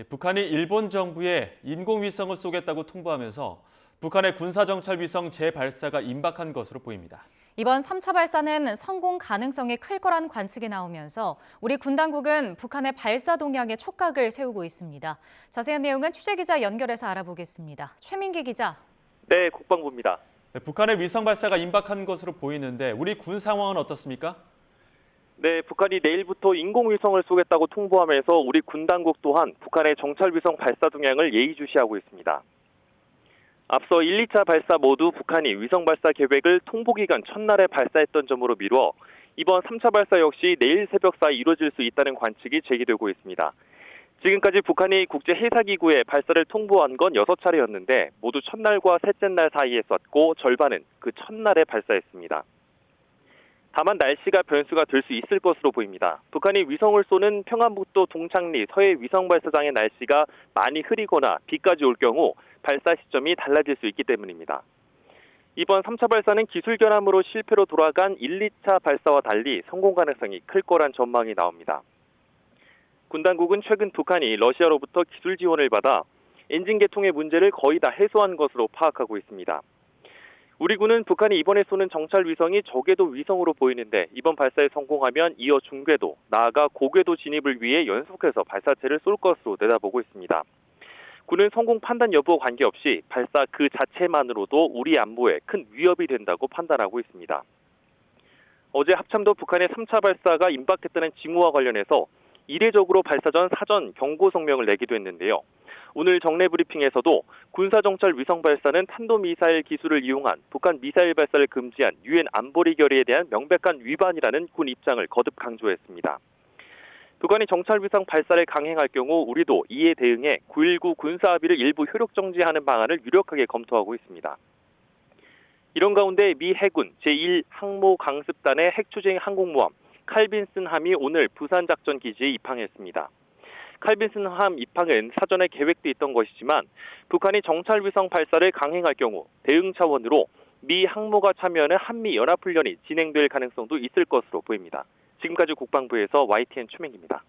북한이 일본 정부에 인공위성을 쏘겠다고 통보하면서 북한의 군사정찰 위성 재발사가 임박한 것으로 보입니다. 이번 3차 발사는 성공 가능성이 클 거란 관측이 나오면서 우리 군 당국은 북한의 발사 동향에 촉각을 세우고 있습니다. 자세한 내용은 취재기자 연결해서 알아보겠습니다. 최민기 기자. 네, 국방부입니다. 북한의 위성 발사가 임박한 것으로 보이는데 우리 군 상황은 어떻습니까? 네, 북한이 내일부터 인공위성을 쏘겠다고 통보하면서 우리 군 당국 또한 북한의 정찰위성 발사 동향을 예의주시하고 있습니다. 앞서 1, 2차 발사 모두 북한이 위성 발사 계획을 통보기간 첫날에 발사했던 점으로 미뤄 이번 3차 발사 역시 내일 새벽 사이 이루어질 수 있다는 관측이 제기되고 있습니다. 지금까지 북한이 국제해사기구에 발사를 통보한 건 6차례였는데 모두 첫날과 셋째 날 사이에 쐈고 절반은 그 첫날에 발사했습니다. 다만 날씨가 변수가 될 수 있을 것으로 보입니다. 북한이 위성을 쏘는 평안북도 동창리 서해 위성 발사장의 날씨가 많이 흐리거나 비까지 올 경우 발사 시점이 달라질 수 있기 때문입니다. 이번 3차 발사는 기술 결함으로 실패로 돌아간 1, 2차 발사와 달리 성공 가능성이 클 거란 전망이 나옵니다. 군 당국은 최근 북한이 러시아로부터 기술 지원을 받아 엔진 개통의 문제를 거의 다 해소한 것으로 파악하고 있습니다. 우리 군은 북한이 이번에 쏘는 정찰 위성이 저궤도 위성으로 보이는데 이번 발사에 성공하면 이어 중궤도, 나아가 고궤도 진입을 위해 연속해서 발사체를 쏠 것으로 내다보고 있습니다. 군은 성공 판단 여부와 관계없이 발사 그 자체만으로도 우리 안보에 큰 위협이 된다고 판단하고 있습니다. 어제 합참도 북한의 3차 발사가 임박했다는 징후와 관련해서 이례적으로 발사 전 사전 경고 성명을 내기도 했는데요. 오늘 정례 브리핑에서도 군사정찰 위성 발사는 탄도미사일 기술을 이용한 북한 미사일 발사를 금지한 유엔 안보리 결의에 대한 명백한 위반이라는 군 입장을 거듭 강조했습니다. 북한이 정찰 위성 발사를 강행할 경우 우리도 이에 대응해 9.19 군사합의를 일부 효력 정지하는 방안을 유력하게 검토하고 있습니다. 이런 가운데 미 해군 제1항모강습단의 핵추진 항공모함 칼빈슨 함이 오늘 부산 작전 기지에 입항했습니다. 칼빈슨 함 입항은 사전에 계획돼 있던 것이지만 북한이 정찰 위성 발사를 강행할 경우 대응 차원으로 미 항모가 참여하는 한미 연합훈련이 진행될 가능성도 있을 것으로 보입니다. 지금까지 국방부에서 YTN 최민기입니다.